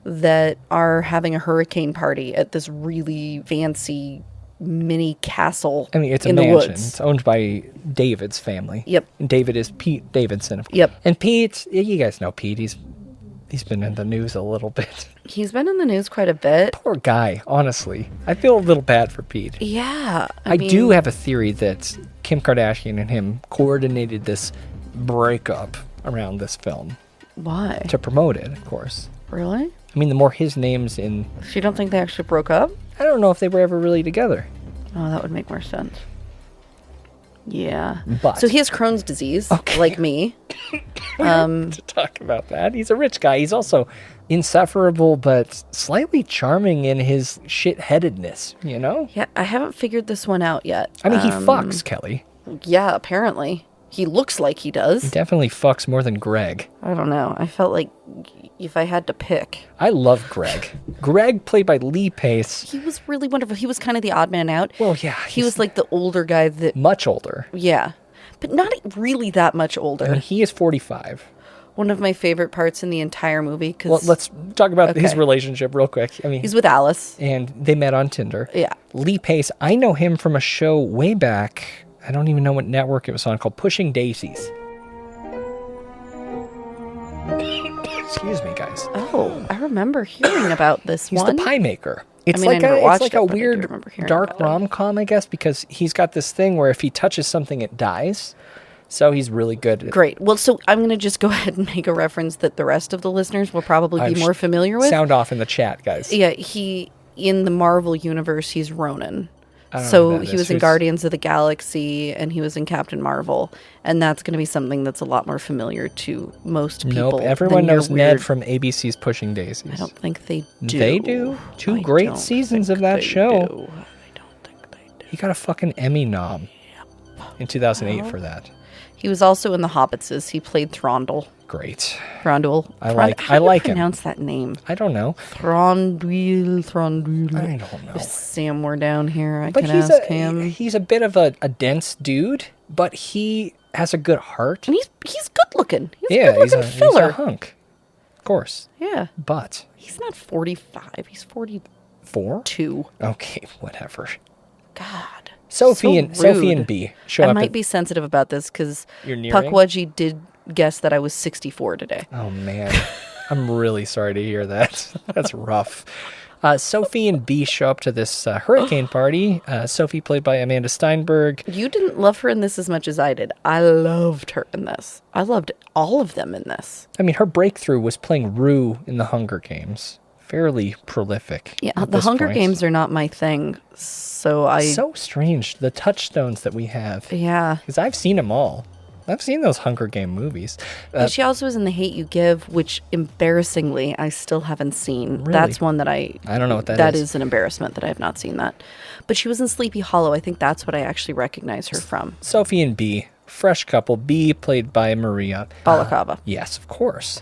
that are having a hurricane party at this really fancy mini castle. I mean, it's a in mansion. the woods. It's owned by David's family. Yep. And David is Pete Davidson. Yep. And Pete, you guys know Pete. He's been in the news a little bit. He's been in the news quite a bit. Poor guy, honestly. I feel a little bad for Pete. Yeah. I do have a theory that Kim Kardashian and him coordinated this breakup around this film. Why? To promote it, of course. Really? I mean, the more his name's in... So you don't think they actually broke up? I don't know if they were ever really together. Oh, that would make more sense. Yeah. But... So he has Crohn's disease, like me. To talk about that. He's a rich guy. He's also insufferable, but slightly charming in his shit-headedness, you know? Yeah, I haven't figured this one out yet. I mean, he fucks, Kelly. Yeah, apparently. He looks like he does. He definitely fucks more than Greg. I don't know. I felt like if I had to pick. I love Greg. Greg, played by Lee Pace. He was really wonderful. He was kind of the odd man out. Well, yeah. He was like the older guy that... Much older. Yeah. But not really that much older. And he is 45. One of my favorite parts in the entire movie. Well, let's talk about his relationship real quick. I mean, he's with Alice. And they met on Tinder. Yeah. Lee Pace, I know him from a show way back. I don't even know what network it was on, called Pushing Daisies. Excuse me, guys. Oh, I remember hearing about this He's one. the pie maker. It's I mean, I never it's watched like it, a but I do weird remember hearing dark about it. rom-com, I guess, because he's got this thing where if he touches something, it dies. So he's really good at Great. Well, so I'm going to just go ahead and make a reference that the rest of the listeners will probably be more familiar with. Sound off in the chat, guys. Yeah, in the Marvel universe, he's Ronan. I don't know So who that he is. was in Guardians of the Galaxy, and he was in Captain Marvel, and that's going to be something that's a lot more familiar to most people. Nope, everyone than your knows Ned weird- from ABC's Pushing Daisies. I don't think they do. They do. Two great seasons of that show. He got a fucking Emmy nom in 2008 for that. He was also in The Hobbitses. He played Thranduil. Great. Thranduil. I like How do you him. pronounce that name? I don't know. Thranduil. I don't know. If Sam were down here, I But can he's ask him. he's a bit of a dense dude, but he has a good heart. And he's good looking. He's a Yeah, good looking filler. he's a hunk. Of course. Yeah. But He's not 45. He's 4? 42. Okay, whatever. God. Sophie and rude. B show I up. might be sensitive about this because You're nearing? Puckwudgie did guess that I was 64 today. Oh man, I'm really sorry to hear that. That's rough. Sophie and B show up to this hurricane party. Sophie, played by Amanda Steinberg. You didn't love her in this as much as I did. I loved her in this. I loved all of them in this. I mean, her breakthrough was playing Rue in the Hunger Games. Fairly prolific. Yeah, at the this Hunger point. Games are not my thing. So So strange, the touchstones that we have. Yeah. Because I've seen them all. I've seen those Hunger Game movies. But she also was in The Hate You Give, which embarrassingly I still haven't seen. Really? That's one that I don't know what that is. That is an embarrassment that I have not seen that. But she was in Sleepy Hollow. I think that's what I actually recognize her from. Sophie and B, fresh couple. B, played by Maria. Balaclava. Yes, of course.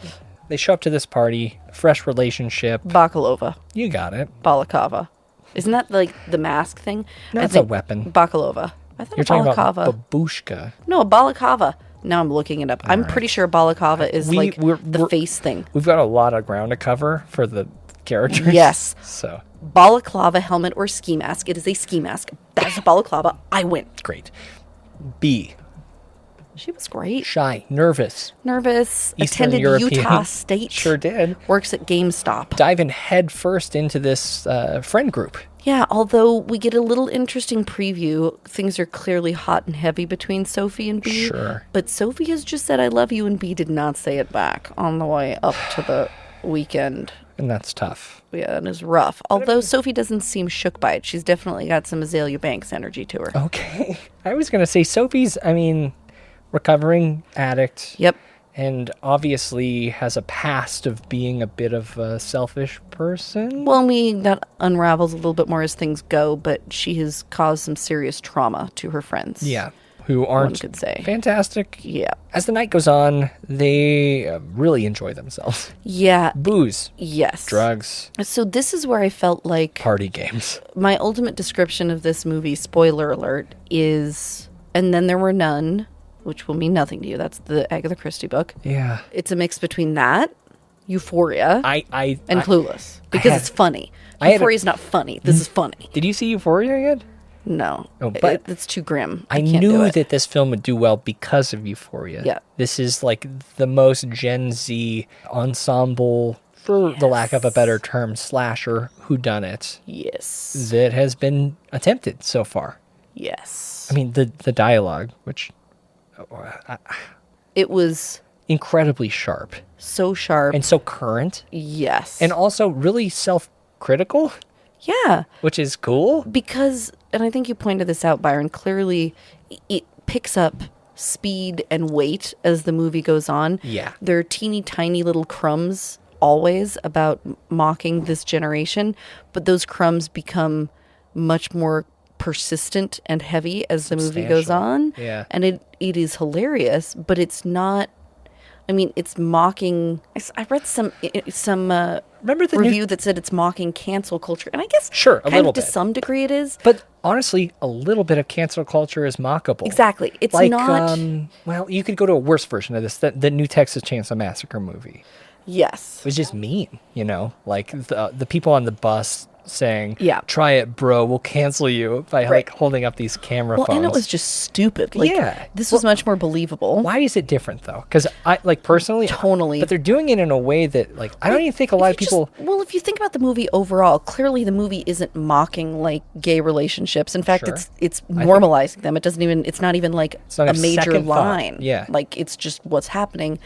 They show up to this party, fresh relationship. Bakalova. You got it. Balaclava. Isn't that like the mask thing? No, I it's a think weapon. Bakalova. I thought You're a talking balaclava. about babushka. No, a balaclava. Now I'm looking it up. I'm pretty sure balaclava is like the face thing. We've got a lot of ground to cover for the characters. Yes. So Balaclava helmet or ski mask. It is a ski mask. That's a balaclava. I win. Great. B. She was great. Shy, nervous. Nervous. Eastern Attended European. Utah State. Sure did. Works at GameStop. Diving head first into this friend group. Yeah, although we get a little interesting preview. Things are clearly hot and heavy between Sophie and B. Sure. But Sophie has just said, I love you, and B did not say it back on the way up to the weekend. And that's tough. Yeah, it is rough. Although Sophie doesn't seem shook by it. She's definitely got some Azalea Banks energy to her. Okay. I was going to say Sophie's, recovering addict. Yep. And obviously has a past of being a bit of a selfish person. Well, that unravels a little bit more as things go, but she has caused some serious trauma to her friends. Yeah. Who aren't one could say. fantastic. Yeah. As the night goes on, they really enjoy themselves. Yeah. Booze. Yes. Drugs. So this is where I felt like Party games. my ultimate description of this movie, spoiler alert, is And Then There Were None, which will mean nothing to you. That's the Agatha Christie book. Yeah. It's a mix between that, Euphoria, and I- Clueless. Because it's funny. Euphoria is not funny. This is funny. Did you see Euphoria yet? No, but it's too grim. I can't do knew it. that this film would do well because of Euphoria. Yeah. This is like the most Gen Z ensemble, for the lack of a better term, slasher whodunit. Yes. That has been attempted so far. Yes. I mean, the dialogue, which it was incredibly sharp. So sharp. And so current. Yes. And also really self-critical. Yeah. Which is cool. Because, and I think you pointed this out, Byron, clearly it picks up speed and weight as the movie goes on. Yeah. There are teeny tiny little crumbs always about mocking this generation, but those crumbs become much more persistent and heavy as the movie goes on. Yeah. And it is hilarious, but it's not, I mean, it's mocking. I read some remember the review that said it's mocking cancel culture, and I guess sure, a little to bit. some degree it is. But honestly, a little bit of cancel culture is mockable. Exactly, it's like, not. Well, you could go to a worse version of this. The new Texas Chainsaw Massacre movie. Yes, it was just mean. You know, like the people on the bus saying, yeah, try it, bro, we'll cancel you by like holding up these camera phones. And it was just stupid. Like, yeah, this was much more believable. Why is it different though? Because I like personally, tonally, but they're doing it in a way that like I don't even think a lot of people. If you think about the movie overall, clearly the movie isn't mocking like gay relationships. In fact, it's normalizing them. It doesn't even. It's not even like a major line. Yeah, like it's just what's happening.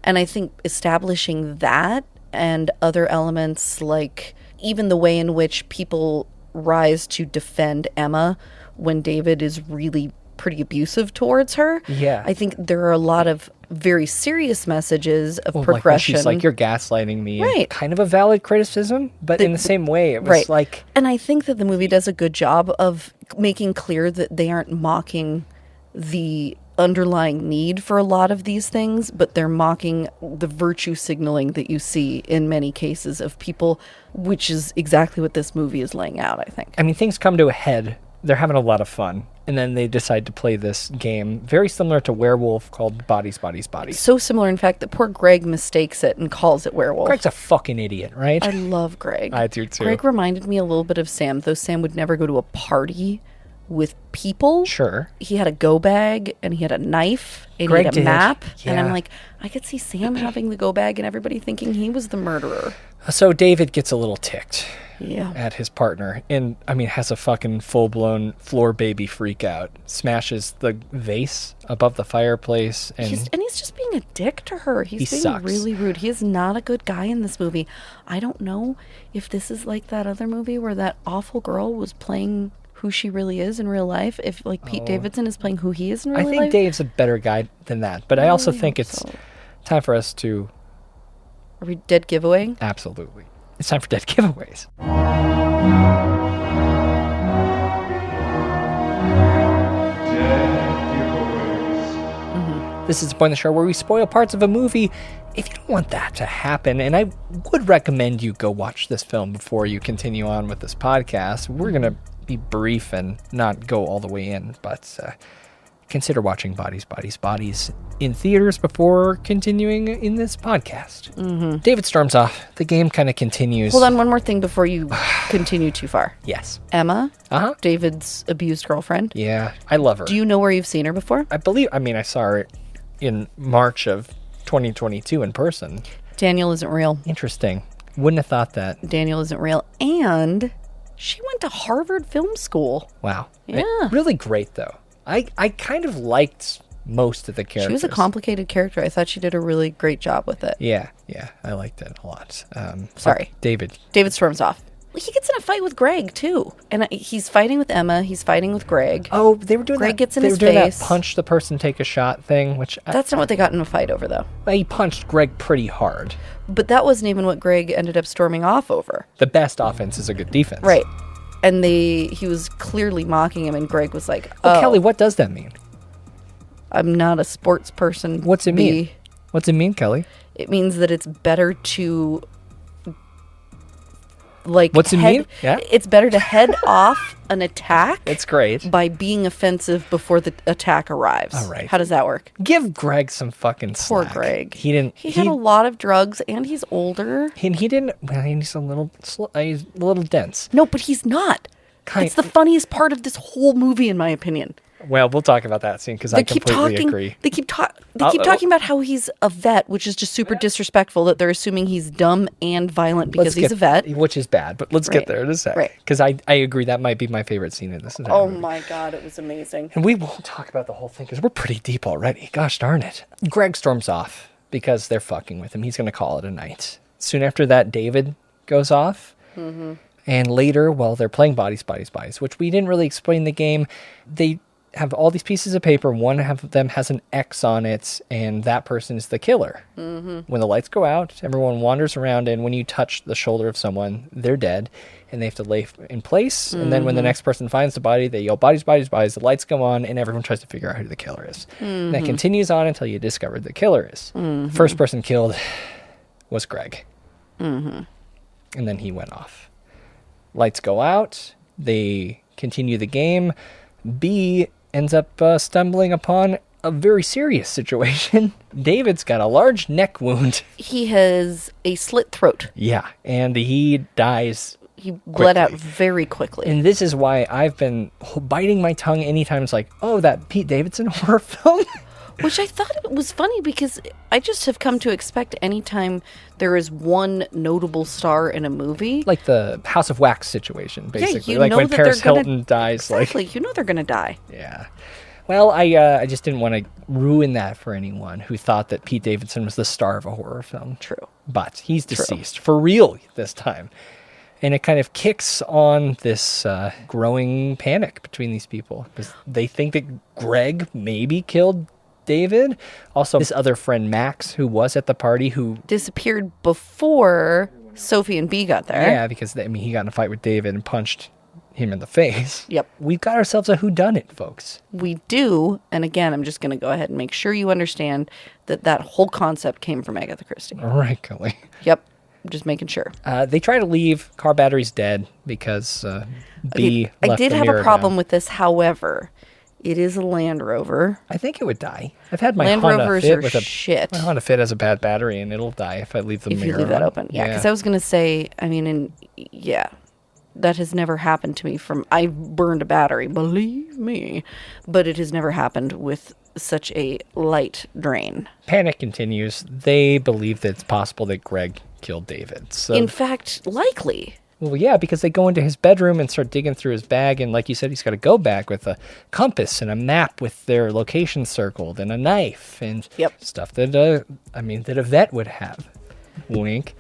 And I think establishing that and other elements like even the way in which people rise to defend Emma when David is really pretty abusive towards her. Yeah. I think there are a lot of very serious messages of progression. Like she's like, you're gaslighting me. Right. Kind of a valid criticism, but in the same way, it was like... And I think that the movie does a good job of making clear that they aren't mocking the underlying need for a lot of these things, but they're mocking the virtue signaling that you see in many cases of people, which is exactly what this movie is laying out, I think. I mean, things come to a head. They're having a lot of fun. And then they decide to play this game very similar to Werewolf called Bodies, Bodies, Bodies. So similar, in fact, that poor Greg mistakes it and calls it Werewolf. Greg's a fucking idiot, right? I love Greg. I do too. Greg reminded me a little bit of Sam, though Sam would never go to a party with people. Sure. He had a go bag and he had a knife and Greg he had a did. map. Yeah. And I'm like, I could see Sam having the go bag and everybody thinking he was the murderer. So David gets a little ticked Yeah. at his partner and, I mean, has a fucking full-blown floor baby freak out. Smashes the vase above the fireplace. And He's just being a dick to her. He's being sucks. really rude. He is not a good guy in this movie. I don't know if this is like that other movie where that awful girl was playing who she really is in real life. If like Pete Davidson is playing who he is in real life. I think Dave's a better guy than that. But I also think it's time for us to... Are we dead giveaway? Absolutely. It's time for dead giveaways. This is the point of the show where we spoil parts of a movie. If you don't want that to happen, and I would recommend you go watch this film before you continue on with this podcast. We're going to be brief and not go all the way in, but consider watching Bodies, Bodies, Bodies in theaters before continuing in this podcast. Mm-hmm. David storms off. The game kind of continues. Hold on, one more thing before you continue too far. Yes. Emma, David's abused girlfriend. Yeah, I love her. Do you know where you've seen her before? I saw her in March of 2022 in person. Daniel isn't real. Interesting. Wouldn't have thought that. Daniel isn't real. And she went to Harvard Film School. Wow. Yeah. Really great, though. I kind of liked most of the characters. She was a complicated character. I thought she did a really great job with it. Yeah, I liked it a lot. Sorry. David storms off. He gets in a fight with Greg, too. And he's fighting with Emma. He's fighting with Greg. Oh, they were doing Greg that. gets in they his were doing face. That punch the person, take a shot thing, which... That's not what they got in a fight over, though. He punched Greg pretty hard. But that wasn't even what Greg ended up storming off over. The best offense is a good defense. Right. And he was clearly mocking him, and Greg was like, Well, Kelly, what does that mean? I'm not a sports person. What's it mean? What's it mean, Kelly? It means that it's better to... Like, what's it mean? Yeah. It's better to head off an attack. It's great. By being offensive before the attack arrives. All right. How does that work? Give Greg some fucking slack. Poor Greg. He didn't. He had a lot of drugs, and he's older. And he didn't. Well, he's a little dense. No, but he's not. It's the funniest part of this whole movie, in my opinion. Well, we'll talk about that scene because I completely agree. They keep talking about how he's a vet, which is just super disrespectful that they're assuming he's dumb and violent because he's a vet. Which is bad, but let's get there in a sec. Right. Because I agree that might be my favorite scene in this entire movie. My God, it was amazing. And we won't talk about the whole thing because we're pretty deep already. Gosh darn it. Greg storms off because they're fucking with him. He's going to call it a night. Soon after that, David goes off. Mm-hmm. And later, while they're playing Bodies, which we didn't really explain the game, they have all these pieces of paper. One of them has an X on it, and that person is the killer. Mm-hmm. When the lights go out, everyone wanders around, and when you touch the shoulder of someone, they're dead, and they have to lay in place. Mm-hmm. And then when the next person finds the body, they yell, "Bodies, bodies, bodies." The lights go on, and everyone tries to figure out who the killer is. Mm-hmm. And that continues on until you discover who the killer is. Mm-hmm. First person killed was Greg. Mm-hmm. And then he went off. Lights go out. They continue the game. B ends up stumbling upon a very serious situation. David's got a large neck wound. He has a slit throat. Yeah, and he dies. He bled out very quickly. And this is why I've been biting my tongue anytime it's like, oh, that Pete Davidson horror film. Which I thought it was funny because I just have come to expect anytime there is one notable star in a movie. Like the House of Wax situation, basically. Yeah, like when Paris Hilton dies. Exactly, you know they're going to die. Yeah. Well, I just didn't want to ruin that for anyone who thought that Pete Davidson was the star of a horror film. True. But he's deceased, for real this time. And it kind of kicks on this growing panic between these people. Because they think that Greg maybe killed David. Also, his other friend Max, who was at the party, who disappeared before Sophie and B got there. Yeah, because he got in a fight with David and punched him in the face. Yep. We've got ourselves a whodunit, folks. We do. And again, I'm just going to go ahead and make sure you understand that whole concept came from Agatha Christie. All right, Kelly. Yep. I'm just making sure. They try to leave. Car battery's dead because B left I did the have a mirror problem down. with this, however. It is a Land Rover. I think it would die. I've had my Land Honda Rovers Fit are with a shit. My Honda Fit has a bad battery and it'll die if I leave the mirror. If you leave that open, yeah. Because I was gonna say, that has never happened to me. I've burned a battery, believe me, but it has never happened with such a light drain. Panic continues. They believe that it's possible that Greg killed David. So, in fact, likely. Well, yeah, because they go into his bedroom and start digging through his bag, and like you said, he's got a go bag with a compass and a map with their location circled and a knife and stuff that that a vet would have. Wink.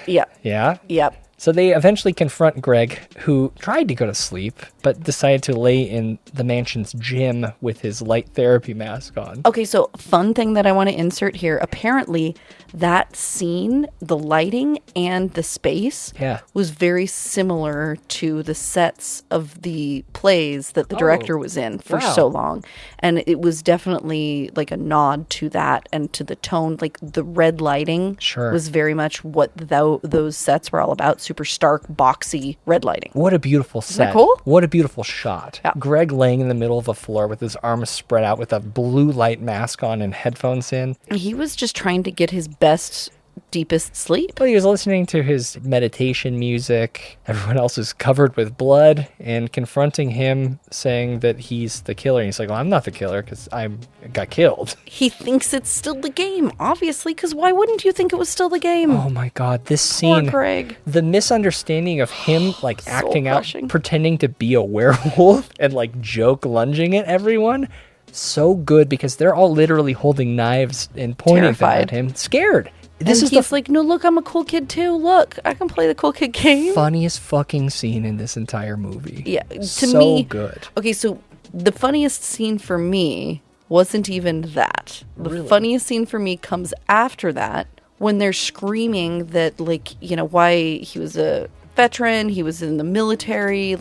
Yeah. Yeah. Yep. So they eventually confront Greg, who tried to go to sleep, but decided to lay in the mansion's gym with his light therapy mask on. Okay, so fun thing that I want to insert here. Apparently, that scene, the lighting and the space was very similar to the sets of the plays that the director was in for so long. And it was definitely like a nod to that and to the tone. Like the red lighting was very much what those sets were all about. Super stark, boxy red lighting. What a beautiful set. Isn't that cool? What a beautiful shot. Yeah. Greg laying in the middle of the floor with his arms spread out with a blue light mask on and headphones in. He was just trying to get his best, deepest sleep. Well, he was listening to his meditation music. Everyone else is covered with blood and confronting him, saying that he's the killer. And he's like, well, I'm not the killer because I got killed. He thinks it's still the game, obviously, because why wouldn't you think it was still the game? Oh my God, this scene. Poor Greg. The misunderstanding of him acting out, pretending to be a werewolf and joke lunging at everyone. So good because they're all literally holding knives and pointing them at him, scared. He's like, no, look, I'm a cool kid too. Look, I can play the cool kid game. Funniest fucking scene in this entire movie. Yeah, to so me, good. Okay, so the funniest scene for me wasn't even that. The funniest scene for me comes after that when they're screaming that, why he was a veteran, he was in the military,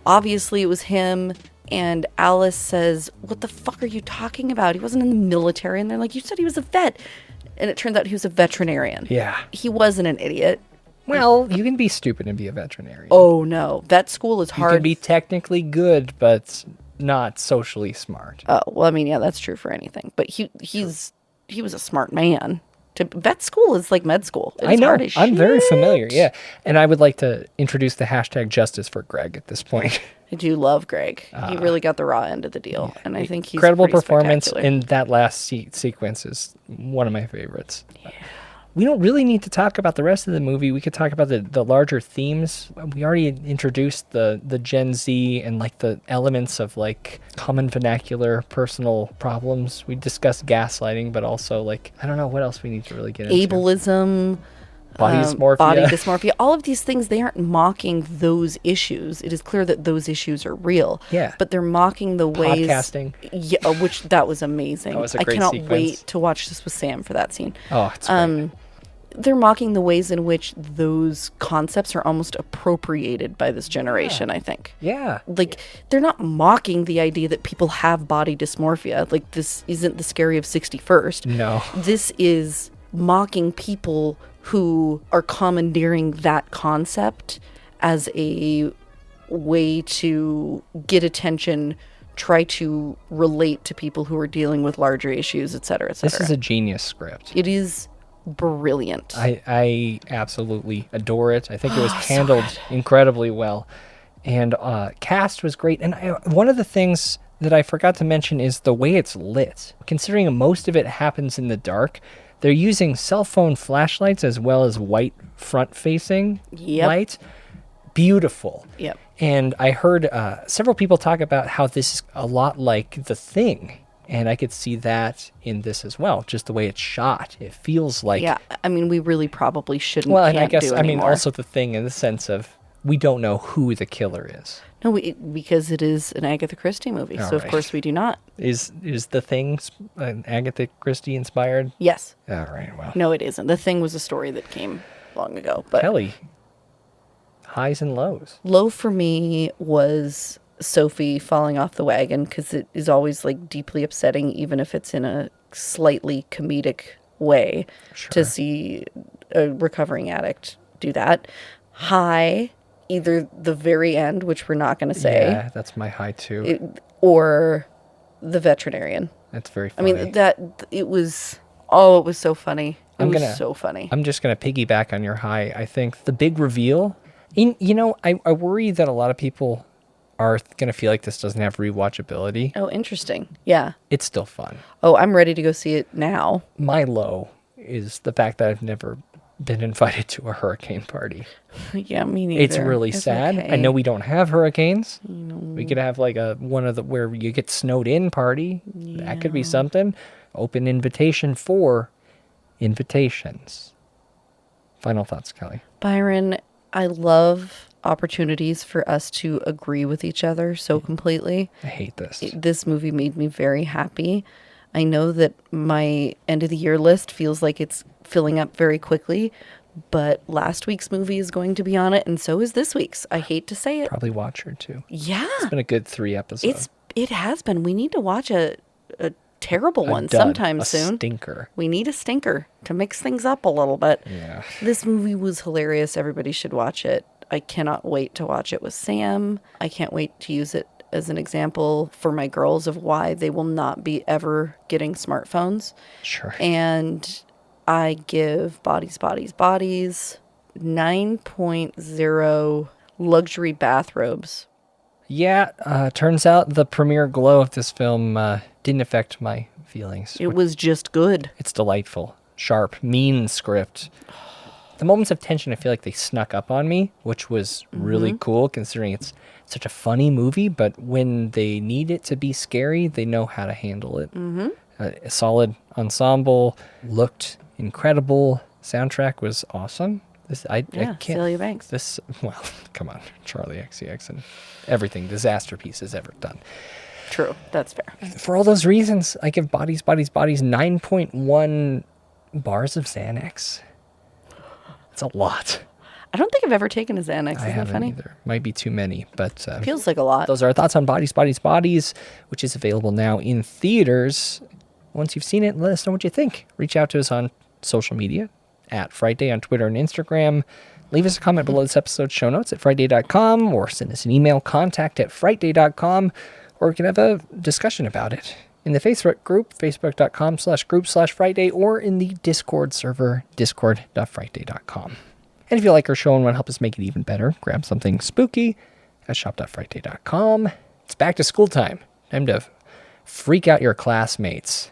obviously it was him. And Alice says, what the fuck are you talking about? He wasn't in the military. And they're like, you said he was a vet. And it turns out he was a veterinarian. Yeah. He wasn't an idiot. Well, you can be stupid and be a veterinarian. Oh, no. Vet school is hard. You can be technically good, but not socially smart. Oh, well, I mean, yeah, that's true for anything. But he was a smart man. vet school is like med school. It's I know. hard as I'm very shit. familiar. Yeah. And I would like to introduce the hashtag justice for Greg at this point. I do love Greg. He really got the raw end of the deal. And I think he's Incredible pretty performance spectacular. in that last sequence is one of my favorites. Yeah. We don't really need to talk about the rest of the movie. We could talk about the larger themes. We already introduced the Gen Z and like the elements of like common vernacular personal problems. We discussed gaslighting, but also like, I don't know what else we need to really get into. Ableism, body dysmorphia. Body dysmorphia. All of these things, they aren't mocking those issues. It is clear that those issues are real. Yeah. But they're mocking the ways... Podcasting. Yeah, which that was amazing. That was a great I cannot sequence. wait to watch this with Sam for that scene. Oh, it's great. They're mocking the ways in which those concepts are almost appropriated by this generation, I think. Yeah. Like, they're not mocking the idea that people have body dysmorphia. Like, this isn't the scary of 61st. No. This is mocking people who are commandeering that concept as a way to get attention, try to relate to people who are dealing with larger issues, et cetera, et cetera. This is a genius script. It is brilliant. I absolutely adore it. I think it was handled incredibly well. And cast was great. And one of the things that I forgot to mention is the way it's lit. Considering most of it happens in the dark, they're using cell phone flashlights as well as white front-facing light. Beautiful. Yep. And I heard several people talk about how this is a lot like The Thing. And I could see that in this as well, just the way it's shot. It feels like... Yeah, I mean, we really probably shouldn't, well, and I can't guess, do I mean, anymore. also The Thing in the sense of we don't know who the killer is. No, because it is an Agatha Christie movie, All so of right. course we do not. Is The Thing Agatha Christie inspired? Yes. All right, well. No, it isn't. The Thing was a story that came long ago. But Kelly, highs and lows. Low for me was Sophie falling off the wagon, because it is always like deeply upsetting, even if it's in a slightly comedic way, to see a recovering addict do that. High, either the very end, which we're not going to say. Yeah, that's my high too. Or the veterinarian. That's very funny. I mean, it was so funny. It was so funny. I'm just going to piggyback on your high. I think the big reveal, I worry that a lot of people are going to feel like this doesn't have rewatchability. Oh, interesting. Yeah. It's still fun. Oh, I'm ready to go see it now. My low is the fact that I've never been invited to a hurricane party. Yeah, me neither. It's really sad. Okay. I know we don't have hurricanes. We could have like one of the where you get snowed in party. Yeah. That could be something. Open invitation for invitations. Final thoughts, Kelly. Byron, I love opportunities for us to agree with each other so completely. I hate this. This movie made me very happy. I know that my end of the year list feels like it's filling up very quickly, but last week's movie is going to be on it, and so is this week's. I hate to say it. Probably watch her too. Yeah. It's been a good 3 episodes. It has been. We need to watch a terrible one dud, sometime a soon. Stinker. We need a stinker to mix things up a little bit. Yeah. This movie was hilarious. Everybody should watch it. I cannot wait to watch it with Sam. I can't wait to use it as an example for my girls of why they will not be ever getting smartphones. Sure. And I give Bodies 9.0 luxury bathrobes. Yeah, turns out the premiere glow of this film didn't affect my feelings. It was just good. It's delightful, sharp, mean script. The moments of tension, I feel like they snuck up on me, which was really cool considering it's such a funny movie, but when they need it to be scary, they know how to handle it. A solid ensemble, looked incredible, soundtrack was awesome. I can't. Celia Banks. Well, come on, Charlie XCX and everything disaster piece has ever done. True, that's fair. For all those reasons, I give Bodies 9.1 bars of Xanax. It's a lot. I don't think I've ever taken a Xanax. I Isn't that haven't funny? either. Might be too many, but Feels like a lot. Those are our thoughts on Bodies, which is available now in theaters. Once you've seen it, let us know what you think. Reach out to us on social media at Frightday on Twitter and Instagram. Leave us a comment below this episode's show notes at frightday.com, or send us an email, contact@frightday.com, or we can have a discussion about it in the Facebook group, facebook.com/group/Frightday, or in the Discord server, discord.frightday.com. And if you like our show and want to help us make it even better, grab something spooky at shop.frightday.com. It's back to school time. Time to freak out your classmates.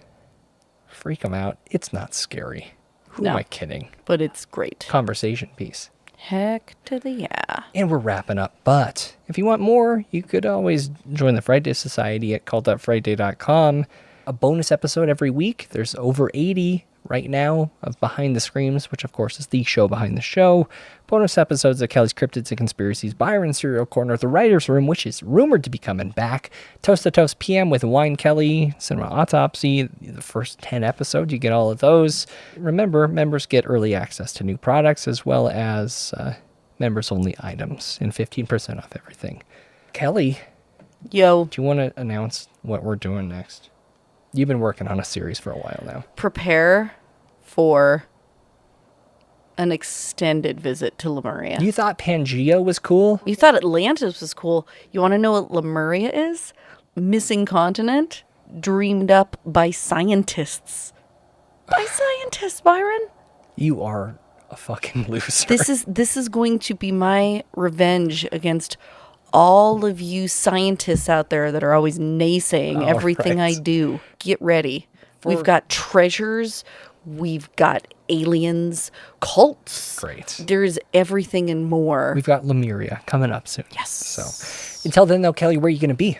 Freak them out. It's not scary. Who am I kidding? But it's great. Conversation piece. Heck to the yeah. And we're wrapping up. But if you want more, you could always join the Frightday Society at cult.frightday.com. A bonus episode every week. There's over 80 right now of Behind the Screams, which of course is the show behind the show. Bonus episodes of Kelly's Cryptids and Conspiracies, Byron Serial Corner, The Writer's Room, which is rumored to be coming back, Toast to Toast PM with Wine Kelly, Cinema Autopsy, the first 10 episodes, you get all of those. Remember, members get early access to new products as well as members-only items and 15% off everything. Kelly. Yo. Do you want to announce what we're doing next? You've been working on a series for a while now. Prepare for an extended visit to Lemuria. You thought Pangea was cool? You thought Atlantis was cool. You want to know what Lemuria is? Missing continent dreamed up by scientists. By scientists, Byron. You are a fucking loser. This is going to be my revenge against all of you scientists out there that are always naysaying everything I do. Get ready. We've got treasures. We've got aliens, cults. Great. There's everything and more. We've got Lemuria coming up soon. Yes. So until then, though, Kelly, where are you going to be?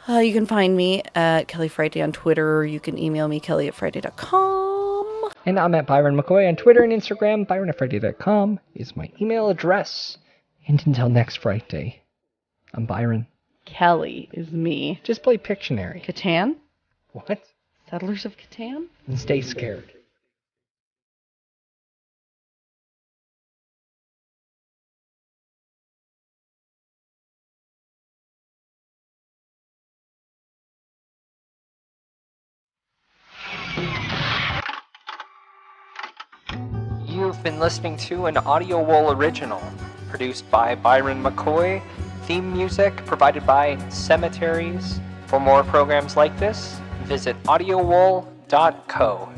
You can find me at Kelly Frightday on Twitter, or you can email me, kelly@frightday.com. And I'm at Byron McKoy on Twitter and Instagram. Byron@frightday.com is my email address. And until next Frightday, I'm Byron. Kelly is me. Just play Pictionary. Catan? What? Settlers of Catan? And stay scared. You've been listening to an Audio Wool original, produced by Byron McKoy. Theme music provided by Cemeteries. For more programs like this, visit audiowool.co.